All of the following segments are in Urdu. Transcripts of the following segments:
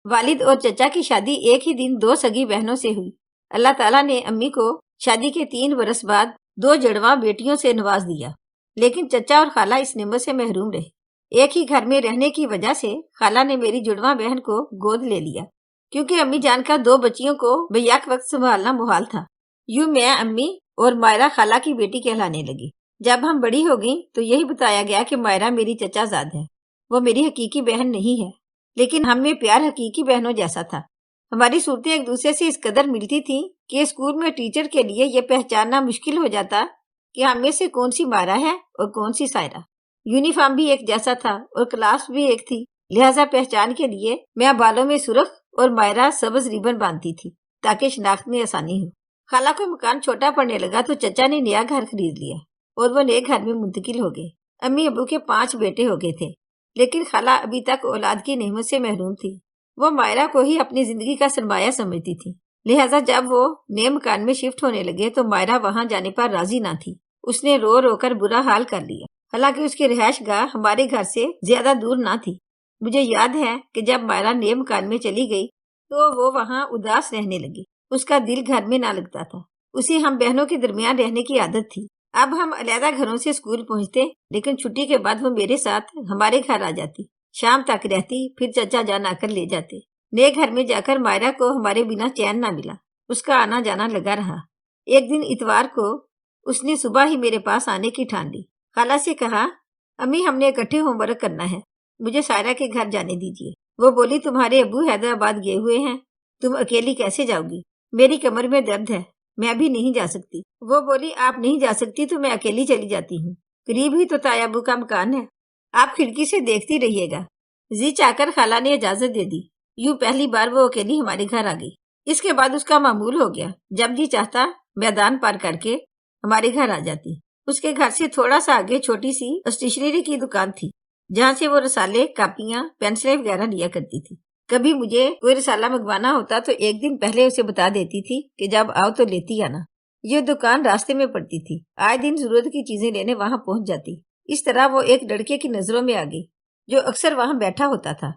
والد اور چچا کی شادی ایک ہی دن 2 سگی بہنوں سے ہوئی۔ اللہ تعالیٰ نے امی کو شادی کے 3 برس بعد 2 جڑواں بیٹیوں سے نواز دیا، لیکن چچا اور خالہ اس نعمت سے محروم رہے۔ ایک ہی گھر میں رہنے کی وجہ سے خالہ نے میری جڑواں بہن کو گود لے لیا، کیونکہ امی جان کا 2 بچیوں کو بیک وقت سنبھالنا محال تھا۔ یوں میں امی اور مائرہ خالہ کی بیٹی کہلانے لگی۔ جب ہم بڑی ہو گئیں تو یہی بتایا گیا کہ مائرہ میری چچا زاد ہے، وہ میری حقیقی بہن نہیں ہے، لیکن ہم میں پیار حقیقی بہنوں جیسا تھا۔ ہماری صورتیں ایک دوسرے سے اس قدر ملتی تھیں کہ اسکول میں ٹیچر کے لیے یہ پہچاننا مشکل ہو جاتا کہ ہم میں سے کون سی مائرہ ہے اور کون سی سائرہ۔ یونیفارم بھی ایک جیسا تھا اور کلاس بھی ایک تھی، لہٰذا پہچان کے لیے میں بالوں میں سرخ اور مائرہ سبز ریبن باندھتی تھی تاکہ شناخت میں آسانی ہو۔ خالہ کو مکان چھوٹا پڑنے لگا تو چچا نے نیا گھر خرید لیا اور وہ نئے گھر میں منتقل ہو گئے۔ امی ابو کے 5 بیٹے ہو گئے تھے، لیکن خالہ ابھی تک اولاد کی نعمت سے محروم تھی۔ وہ مائرہ کو ہی اپنی زندگی کا سرمایہ سمجھتی تھی، لہٰذا جب وہ نئے مکان میں شفٹ ہونے لگے تو مائرہ وہاں جانے پر راضی نہ تھی۔ اس نے رو رو کر برا حال کر لیا، حالانکہ اس کی رہائش گاہ ہمارے گھر سے زیادہ دور نہ تھی۔ مجھے یاد ہے کہ جب مائرہ نئے مکان میں چلی گئی تو وہ وہاں اداس رہنے لگی، اس کا دل گھر میں نہ لگتا تھا۔ اسے ہم بہنوں کے درمیان رہنے کی عادت تھی۔ اب ہم علیحدہ گھروں سے اسکول پہنچتے، لیکن چھٹی کے بعد وہ میرے ساتھ ہمارے گھر آ جاتی، شام تک رہتی، پھر چچا جان آ کر لے جاتے۔ نئے گھر میں جا کر مائرہ کو ہمارے بنا چین نہ ملا، اس کا آنا جانا لگا رہا۔ ایک دن اتوار کو اس نے صبح ہی میرے پاس آنے کی ٹھان لی۔ خالہ سے کہا، امی ہم نے اکٹھے ہوم ورک کرنا ہے، مجھے سائرہ کے گھر جانے دیجیے۔ وہ بولی، تمہارے ابو حیدرآباد گئے ہوئے ہیں، تم اکیلی کیسے جاؤ گی؟ میری کمر میں درد ہے، میں بھی نہیں جا سکتی۔ وہ بولی، آپ نہیں جا سکتی تو میں اکیلی چلی جاتی ہوں، قریب ہی تو تایا ابو کا مکان ہے، آپ کھڑکی سے دیکھتی رہیے گا۔ جی چاہ کر خالہ نے اجازت دے دی۔ یوں پہلی بار وہ اکیلی ہمارے گھر آ گئی۔ اس کے بعد اس کا معمول ہو گیا، جب جی چاہتا میدان پار کر کے ہمارے گھر آ جاتی۔ اس کے گھر سے تھوڑا سا آگے چھوٹی سی اسٹیشنری کی دکان تھی، جہاں سے وہ رسالے، کاپیاں، پینسلیں وغیرہ لیا کرتی تھی۔ کبھی مجھے کوئی رسالہ منگوانا ہوتا تو ایک دن پہلے اسے بتا دیتی تھی کہ جب آؤ تو لیتی آنا۔ یہ دکان راستے میں پڑتی تھی، آئے دن ضرورت کی چیزیں لینے وہاں پہنچ جاتی۔ اس طرح وہ ایک لڑکے کی نظروں میں آ گئی جو اکثر وہاں بیٹھا ہوتا تھا۔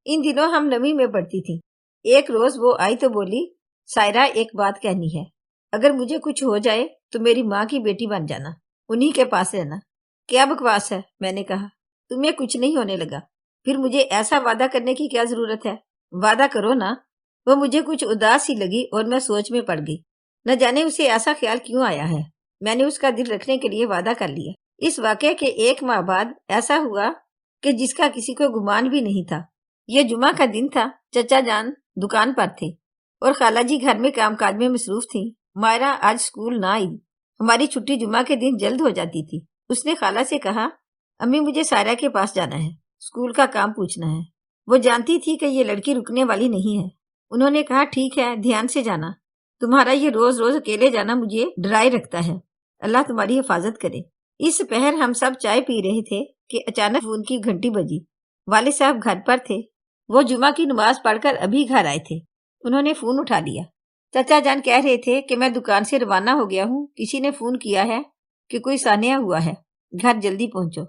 ان دنوں ہم 9ویں میں پڑھتی تھی۔ ایک روز وہ آئی تو بولی، سائرہ ایک بات کہنی ہے، اگر مجھے کچھ ہو جائے تو میری ماں کی بیٹی بن جانا، انہی کے پاس رہنا۔ کیا بکواس ہے، میں نے کہا، تمہیں کچھ نہیں ہونے لگا، پھر مجھے ایسا وعدہ کرنے کی کیا ضرورت ہے؟ وعدہ کرو نا۔ وہ مجھے کچھ اداس سی لگی اور میں سوچ میں پڑ گئی، نہ جانے اسے ایسا خیال کیوں آیا ہے۔ میں نے اس کا دل رکھنے کے لیے وعدہ کر لیا۔ اس واقعے کے 1 ماہ بعد ایسا ہوا کہ جس کا کسی کو گمان بھی نہیں تھا۔ یہ جمعہ کا دن تھا، چچا جان دکان پر تھے اور خالہ جی گھر میں کام کاج میں مصروف تھیں۔ مائرہ آج اسکول نہ آئی، ہماری چھٹی جمعہ کے دن جلد ہو جاتی تھی۔ اس نے خالہ سے کہا، امی مجھے سائرہ کے پاس جانا ہے، اسکول کا کام پوچھنا ہے۔ وہ جانتی تھی کہ یہ لڑکی رکنے والی نہیں ہے۔ انہوں نے کہا، ٹھیک ہے، دھیان سے جانا، تمہارا یہ روز روز اکیلے جانا مجھے ڈرائے رکھتا ہے، اللہ تمہاری حفاظت کرے۔ اس پہر ہم سب چائے پی رہے تھے کہ اچانک فون کی گھنٹی بجی۔ والد صاحب گھر پر تھے، وہ جمعہ کی نماز پڑھ کر ابھی گھر آئے تھے۔ انہوں نے فون اٹھا لیا۔ چچا جان کہہ رہے تھے کہ میں دکان سے روانہ ہو گیا ہوں، کسی نے فون کیا ہے کہ کوئی سانحہ ہوا ہے، گھر جلدی پہنچو۔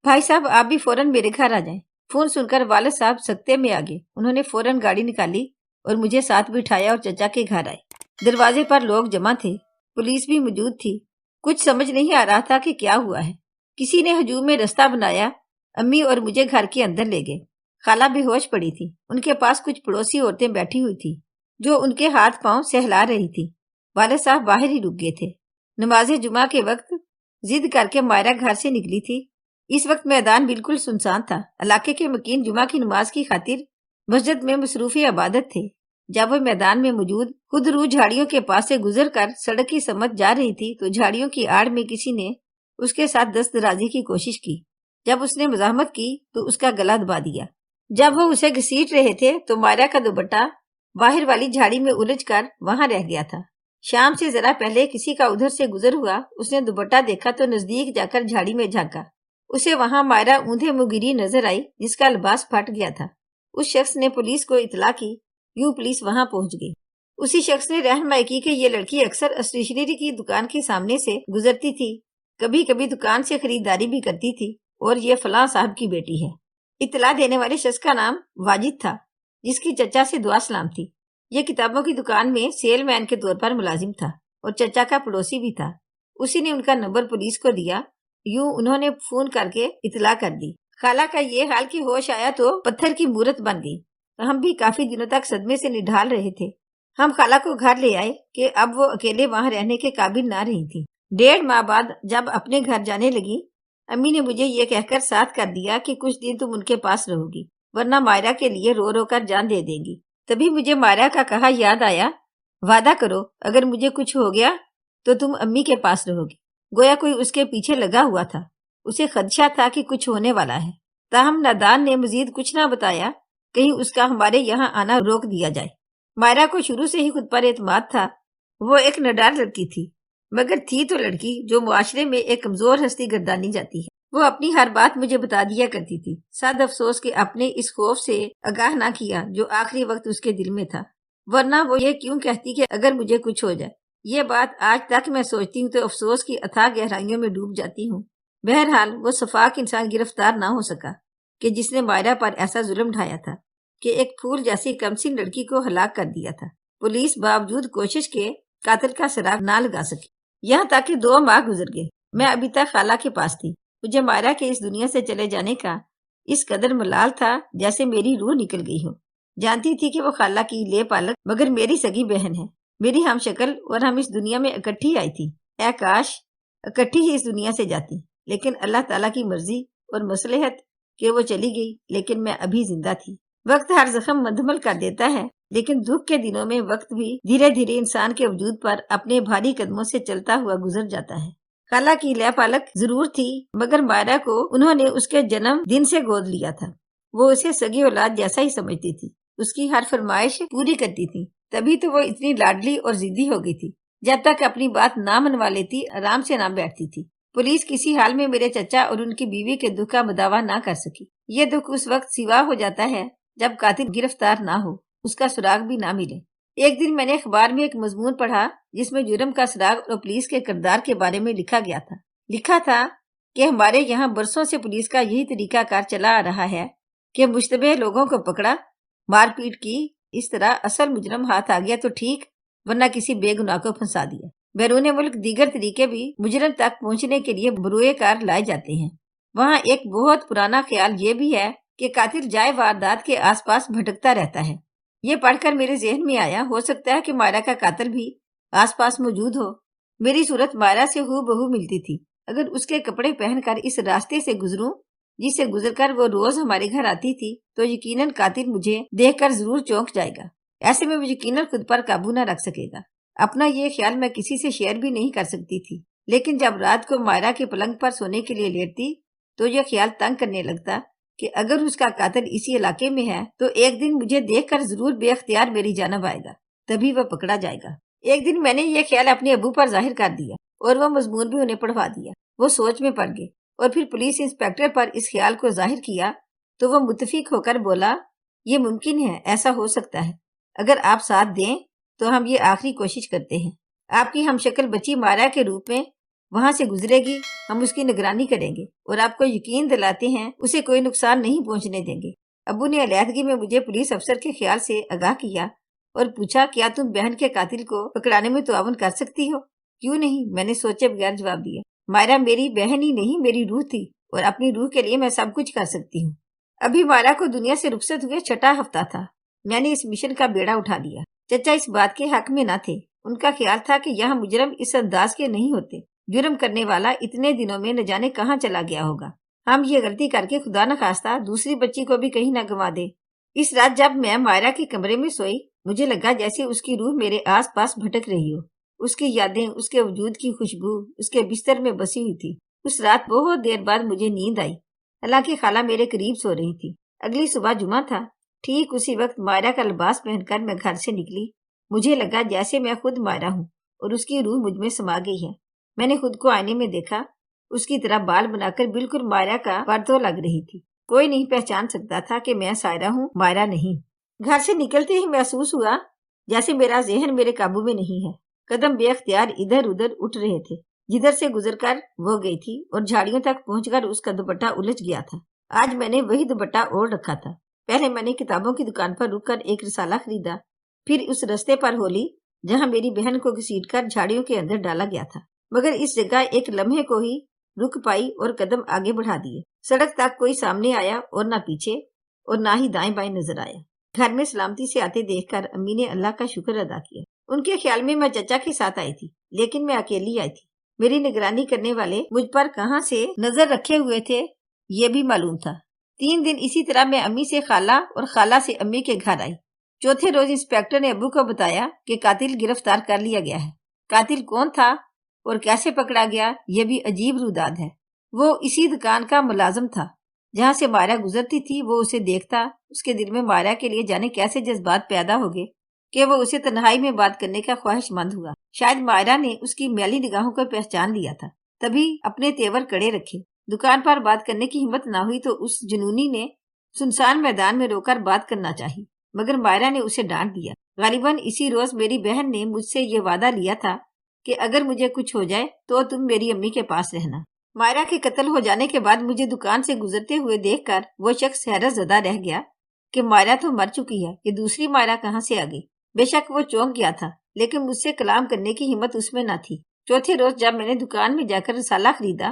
بھائی صاحب آپ بھی فوراً میرے گھر آ جائیں۔ فون سن کر والد صاحب سکتے میں آگے، انہوں نے فوراً گاڑی نکالی اور مجھے ساتھ بٹھایا اور چچا کے گھر آئے۔ دروازے پر لوگ جمع تھے، پولیس بھی موجود تھی۔ کچھ سمجھ نہیں آ رہا تھا کہ کیا ہوا ہے۔ کسی نے ہجوم میں رستہ بنایا، امی اور مجھے گھر کے اندر لے گئے۔ خالہ بے ہوش پڑی تھی، ان کے پاس کچھ پڑوسی عورتیں بیٹھی ہوئی تھی جو ان کے ہاتھ پاؤں سہلا رہی تھی۔ والد صاحب باہر ہی رک گئے تھے۔ نماز جمعہ کے وقت ضد کر کے مائرہ گھر سے نکلی تھی۔ اس وقت میدان بالکل سنسان تھا۔ علاقے کے مکین جمعہ کی نماز کی خاطر مسجد میں مصروف عبادت تھے۔ جب وہ میدان میں موجود خود رو جھاڑیوں کے پاس سے گزر کر سڑک کی سمت جا رہی تھی تو جھاڑیوں کی آڑ میں کسی نے اس کے ساتھ دست درازی کی کوشش کی۔ جب اس نے مزاحمت کی تو اس کا گلا دبا دیا۔ جب وہ اسے گھسیٹ رہے تھے تو مائرہ کا دوپٹہ باہر والی جھاڑی میں الجھ کر وہاں رہ گیا تھا۔ شام سے ذرا پہلے کسی کا ادھر سے گزر ہوا، اس نے دوپٹہ دیکھا تو نزدیک جا کر جھاڑی میں جھانکا۔ اسے وہاں مائرہ اوندھے منہ گری نظر آئی جس کا لباس پھٹ گیا تھا۔ اس شخص نے پولیس کو اطلاع کی، یوں پولیس وہاں پہنچ گئی۔ اسی شخص نے رہنمائی کی کہ یہ لڑکی اکثر اسٹیشنری کی دکان کے سامنے سے گزرتی تھی، کبھی کبھی دکان سے خریداری بھی کرتی تھی، اور یہ فلاں صاحب کی بیٹی ہے۔ اطلاع دینے والے شخص کا نام واجد تھا۔ جس کی چچا سے دعا سلام تھی۔ یہ کتابوں کی دکان میں سیل مین کے طور پر ملازم تھا اور چچا کا پڑوسی بھی تھا۔ اسی نے ان کا نمبر پولیس کو دیا، یوں انہوں نے فون کر کے اطلاع کر دی۔ خالہ کا یہ حال کہ ہوش آیا تو پتھر کی مورت بن گئی۔ ہم بھی کافی دنوں تک صدمے سے نڈھال رہے تھے۔ ہم خالہ کو گھر لے آئے کہ اب وہ اکیلے وہاں رہنے کے قابل نہ رہی تھی۔ 1.5 ماہ بعد جب اپنے گھر جانے لگی، امی نے مجھے یہ کہہ کر ساتھ کر دیا کہ کچھ دن تم ان کے پاس رہو گی، ورنہ مائرہ کے لیے رو رو کر جان دے دیں گی۔ تبھی مجھے مائرہ کا کہا یاد آیا، وعدہ کرو اگر مجھے کچھ ہو گیا تو تم امی کے پاس رہو گی۔ گویا کوئی اس کے پیچھے لگا ہوا تھا، اسے خدشہ تھا کہ کچھ ہونے والا ہے۔ تاہم نادان نے مزید کچھ نہ بتایا، کہیں اس کا ہمارے یہاں آنا روک دیا جائے۔ مائرہ کو شروع سے ہی خود پر اعتماد تھا۔ وہ ایک نڈار لڑکی تھی، مگر تھی تو لڑکی جو معاشرے میں ایک کمزور ہستی گردانی جاتی ہے۔ وہ اپنی ہر بات مجھے بتا دیا کرتی تھی، صد افسوس کہ اپنے اس خوف سے آگاہ نہ کیا جو آخری وقت اس کے دل میں تھا، ورنہ وہ یہ کیوں کہتی کہ اگر مجھے کچھ ہو جائے۔ یہ بات آج تک میں سوچتی ہوں تو افسوس کی اتھاہ گہرائیوں میں ڈوب جاتی ہوں۔ بہرحال وہ شفاق انسان گرفتار نہ ہو سکا کہ جس نے مائرہ پر ایسا ظلم ڈھایا تھا کہ ایک پھول جیسی کمسن لڑکی کو ہلاک کر دیا تھا۔ پولیس باوجود کوشش کے قاتل کا سراغ نہ لگا سکی، یہاں تک کہ 2 ماہ گزر گئے۔ میں ابھی تک خالہ کے پاس تھی۔ مجھے مائرہ کے اس دنیا سے چلے جانے کا اس قدر ملال تھا جیسے میری روح نکل گئی ہو۔ جانتی تھی کہ وہ خالہ کی لے پالک مگر میری سگی بہن ہے، میری ہم شکل، اور ہم اس دنیا میں اکٹھی آئی تھی۔ اے کاش اکٹھی ہی اس دنیا سے جاتی، لیکن اللہ تعالیٰ کی مرضی اور مصلحت کہ وہ چلی گئی، لیکن میں ابھی زندہ تھی۔ وقت ہر زخم مندمل کر دیتا ہے، لیکن دکھ کے دنوں میں وقت بھی دھیرے دھیرے انسان کے وجود پر اپنے بھاری قدموں سے چلتا ہوا گزر جاتا ہے۔ خالہ کی لے پالک ضرور تھی، مگر مائرہ کو انہوں نے اس کے جنم دن سے گود لیا تھا۔ وہ اسے سگی اولاد جیسا ہی سمجھتی تھی، اس کی ہر فرمائش پوری کرتی تھی۔ تبھی تو وہ اتنی لاڈلی اور ضدی ہو گئی تھی۔ جب تک اپنی بات نہ منوا لیتی آرام سے نہ بیٹھتی تھی۔ پولیس کسی حال میں میرے چچا اور ان کی بیوی کے دکھ کا مداوع نہ کر سکی۔ یہ دکھ اس وقت سوا ہو جاتا ہے جب قاتل گرفتار نہ ہو، اس کا سراغ بھی نہ ملے۔ ایک دن میں نے اخبار میں ایک مضمون پڑھا جس میں جرم کا سراغ اور پولیس کے کردار کے بارے میں لکھا گیا تھا۔ لکھا تھا کہ ہمارے یہاں برسوں سے پولیس کا یہی طریقہ کار چلا آ رہا ہے کہ مشتبہ لوگوں کو پکڑا، مار پیٹ کی، اس طرح اصل مجرم ہاتھ آ گیا تو ٹھیک، ورنہ کسی بے گناہ کو پھنسا دیا۔ بیرون ملک دیگر طریقے بھی مجرم تک پہنچنے کے لیے بروئے کار لائے جاتے ہیں۔ وہاں ایک بہت پرانا خیال یہ بھی ہے کہ قاتل جائے واردات کے آس پاس بھٹکتا رہتا ہے۔ یہ پڑھ کر میرے ذہن میں آیا، ہو سکتا ہے کہ مائرہ کا قاتل بھی آس پاس موجود ہو۔ میری صورت مائرہ سے ہو بہو ملتی تھی۔ اگر اس کے کپڑے پہن کر اس راستے سے گزروں جس سے گزر کر وہ روز ہمارے گھر آتی تھی تو یقیناً قاتل مجھے دیکھ کر ضرور چونک جائے گا۔ ایسے میں وہ یقیناً خود پر قابو نہ رکھ سکے گا۔ اپنا یہ خیال میں کسی سے شیئر بھی نہیں کر سکتی تھی، لیکن جب رات کو مائرہ کے پلنگ پر سونے کے لیے لیٹتی تو یہ خیال تنگ کرنے لگتا کہ اگر اس کا قاتل اسی علاقے میں ہے تو ایک دن مجھے دیکھ کر ضرور بے اختیار میری جانب آئے گا، تبھی وہ پکڑا جائے گا۔ ایک دن میں نے یہ خیال اپنے ابو پر ظاہر کر دیا اور وہ مضمون بھی انہیں پڑھوا دیا۔ وہ سوچ میں پڑ گئے اور پھر پولیس انسپکٹر پر اس خیال کو ظاہر کیا تو وہ متفق ہو کر بولا، یہ ممکن ہے، ایسا ہو سکتا ہے، اگر آپ ساتھ دیں تو ہم یہ آخری کوشش کرتے ہیں۔ آپ کی ہم شکل بچی مائرہ کے روپ میں وہاں سے گزرے گی، ہم اس کی نگرانی کریں گے اور آپ کو یقین دلاتے ہیں اسے کوئی نقصان نہیں پہنچنے دیں گے۔ ابو نے علیحدگی میں مجھے پولیس افسر کے خیال سے آگاہ کیا اور پوچھا، کیا تم بہن کے قاتل کو پکڑانے میں تعاون کر سکتی ہو؟ کیوں نہیں، میں نے سوچے بغیر جواب دیا۔ مائرہ میری بہن ہی نہیں، میری روح تھی اور اپنی روح کے لیے میں سب کچھ کر سکتی ہوں۔ ابھی مائرہ کو دنیا سے رخصت ہوئے 6واں ہفتہ تھا۔ میں نے اس مشن کا بیڑا اٹھا لیا۔ چچا اس بات کے حق میں نہ تھے۔ ان کا خیال تھا کہ یہاں مجرم اس انداز کے نہیں ہوتے، جرم کرنے والا اتنے دنوں میں نہ جانے کہاں چلا گیا ہوگا۔ ہم یہ غلطی کر کے خدا نخواستہ دوسری بچی کو بھی کہیں نہ گنوا دے۔ اس رات جب میں مائرہ کے کمرے میں سوئی، مجھے لگا جیسے اس کی روح میرے آس پاس بھٹک رہی ہو۔ اس کی یادیں، اس کے وجود کی خوشبو اس کے بستر میں بسی ہوئی تھی۔ اس رات بہت دیر بعد مجھے نیند آئی، حالانکہ خالہ میرے قریب سو رہی تھی۔ اگلی صبح جمعہ تھا۔ ٹھیک اسی وقت مائرہ کا لباس پہن کر میں گھر سے نکلی۔ مجھے لگا جیسے میں خود مائرہ ہوں اور اس کی روح مجھ میں سما گئی ہے۔ میں نے خود کو آئینے میں دیکھا، اس کی طرح بال بنا کر بالکل مائرہ کا پرتو لگ رہی تھی۔ کوئی نہیں پہچان سکتا تھا کہ میں سائرہ ہوں، مائرہ نہیں۔ گھر سے نکلتے ہی محسوس ہوا جیسے میرا ذہن میرے قابو میں نہیں ہے۔ قدم بے اختیار ادھر ادھر اٹھ رہے تھے۔ جدھر سے گزر کر وہ گئی تھی اور جھاڑیوں تک پہنچ کر اس کا دوپٹہ الجھ گیا تھا۔ آج میں نے وہی دوپٹہ اوڑھ رکھا تھا۔ پہلے میں نے کتابوں کی دکان پر رک کر ایک رسالہ خریدا، پھر اس رستے پر ہو لی جہاں میری بہن کو گھسیٹ کر جھاڑیوں کے اندر ڈالا گیا تھا، مگر اس جگہ ایک لمحے کو ہی رک پائی اور قدم آگے بڑھا دیے۔ سڑک تک کوئی سامنے آیا اور نہ پیچھے، اور نہ ہی دائیں بائیں نظر آیا۔ گھر میں سلامتی سے آتے دیکھ کر امی نے اللہ کا شکر ادا کیا۔ ان کے خیال میں چچا کے ساتھ آئی تھی، لیکن میں اکیلی آئی تھی۔ میری نگرانی کرنے والے مجھ پر کہاں سے نظر رکھے ہوئے تھے یہ بھی معلوم تھا۔ 3 دن اسی طرح میں امی سے خالہ اور خالہ سے امی کے گھر آئی۔ چوتھے روز انسپیکٹر نے ابو کو بتایا کہ قاتل گرفتار کر لیا گیا ہے۔ قاتل کون تھا اور کیسے پکڑا گیا یہ بھی عجیب روداد ہے۔ وہ اسی دکان کا ملازم تھا جہاں سے مائرہ گزرتی تھی۔ وہ اسے دیکھتا، اس کے دل میں مائرہ کے لیے جانے کیسے جذبات پیدا ہو گئے کہ وہ اسے تنہائی میں بات کرنے کا خواہش مند ہوا۔ شاید مائرہ نے اس کی میلی نگاہوں کو پہچان لیا تھا، تبھی اپنے تیور کڑے رکھے۔ دکان پر بات کرنے کی ہمت نہ ہوئی تو اس جنونی نے سنسان میدان میں رو کر بات کرنا چاہی، مگر مائرہ نے اسے ڈانٹ دیا۔ غالباً اسی روز میری بہن نے مجھ سے یہ وعدہ لیا تھا کہ اگر مجھے کچھ ہو جائے تو تم میری امی کے پاس رہنا۔ مائرہ کے قتل ہو جانے کے بعد مجھے دکان سے گزرتے ہوئے دیکھ کر وہ شخص حیرت زدہ رہ گیا کہ مائرہ تو مر چکی ہے، یہ دوسری مائرہ کہاں سے آ گئی؟ بے شک وہ چونک گیا تھا، لیکن مجھ سے کلام کرنے کی ہمت اس میں نہ تھی۔ چوتھے روز جب میں نے دکان میں جا کر رسالہ خریدا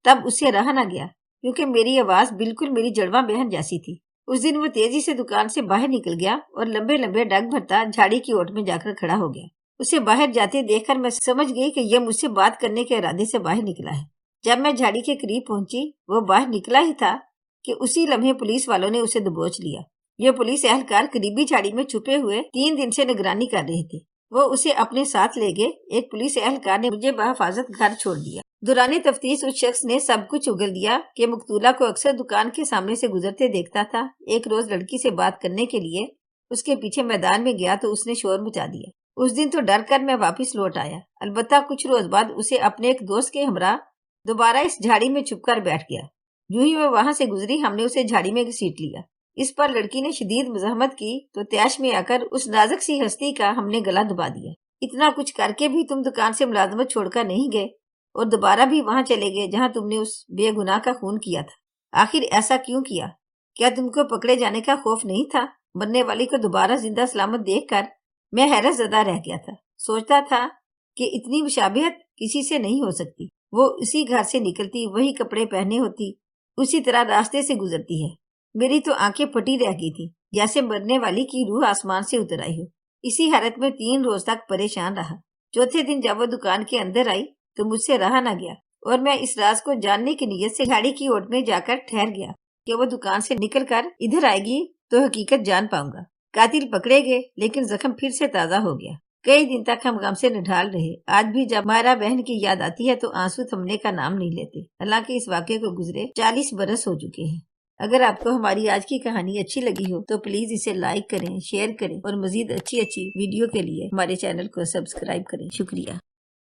تب اس سے رہا نہ گیا، کیونکہ میری آواز بالکل میری جڑواں بہن جیسی تھی۔ اس دن وہ تیزی سے دکان سے باہر نکل گیا اور لمبے لمبے ڈگ بھرتا جھاڑی کی اوٹ میں جا کر کھڑا ہو گیا۔ اسے باہر جاتے دیکھ کر میں سمجھ گئی کہ یہ مجھ سے بات کرنے کے ارادے سے باہر نکلا ہے۔ جب میں جھاڑی کے قریب پہنچی وہ باہر نکلا ہی تھا کہ اسی لمحے پولیس والوں نے اسے دبوچ لیا۔ یہ پولیس اہلکار قریبی جھاڑی میں چھپے ہوئے 3 دن سے نگرانی کر رہے تھے۔ وہ اسے اپنے ساتھ لے گئے۔ ایک پولیس اہلکار نے مجھے بحفاظت گھر چھوڑ دیا۔ دوران تفتیش اس شخص نے سب کچھ اگل دیا کہ مقتولہ کو اکثر دکان کے سامنے سے گزرتے دیکھتا تھا۔ ایک روز لڑکی سے بات کرنے کے لیے اس کے پیچھے میدان میں گیا تو اس نے شور مچا دیا۔ اس دن تو ڈر کر میں واپس لوٹ آیا، البتہ کچھ روز بعد اسے اپنے ایک دوست کے ہمراہ دوبارہ اس جھاڑی میں چھپ کر بیٹھ گیا۔ یوں ہی وہ وہاں سے گزری، ہم نے اسے جھاڑی میں گھسیٹ لیا۔ اس پر لڑکی نے شدید مزاحمت کی تو تیش میں آ کر اس نازک سی ہستی کا ہم نے گلا دبا دیا۔ اتنا کچھ کر کے بھی تم دکان سے ملازمت چھوڑ کر نہیں گئے اور دوبارہ بھی وہاں چلے گئے جہاں تم نے اس بے گناہ کا خون کیا تھا۔ آخر ایسا کیوں کیا؟ کیا تم کو پکڑے جانے کا خوف نہیں تھا؟ مرنے والی کو دوبارہ زندہ سلامت دیکھ کر میں حیرت زدہ رہ گیا تھا۔ سوچتا تھا کہ اتنی مشابہت کسی سے نہیں ہو سکتی۔ وہ اسی گھر سے نکلتی، وہی کپڑے پہنے ہوتی، اسی طرح راستے سے گزرتی ہے۔ میری تو آنکھیں پھٹی رہ گئی تھی، جیسے مرنے والی کی روح آسمان سے اتر آئی ہو۔ اسی حالت میں 3 روز تک پریشان رہا۔ چوتھے دن جب وہ دکان کے اندر آئی تو مجھ سے رہا نہ گیا اور میں اس راز کو جاننے کی نیت سے گاڑی کی اوٹ میں جا کر ٹھہر گیا کہ وہ دکان سے نکل کر ادھر آئے گی تو حقیقت جان پاؤں گا۔ قاتل پکڑے گئے لیکن زخم پھر سے تازہ ہو گیا۔ کئی دن تک ہم غم سے نڈھال رہے۔ آج بھی جب مائرہ بہن کی یاد آتی ہے تو آنسو تھمنے کا نام نہیں لیتے۔ حالانکہ اس واقعے کو گزرے 40 برس ہو چکے ہیں۔ اگر آپ کو ہماری آج کی کہانی اچھی لگی ہو تو پلیز اسے لائک کریں، شیئر کریں اور مزید اچھی ویڈیو کے لیے ہمارے چینل کو سبسکرائب کریں۔ شکریہ۔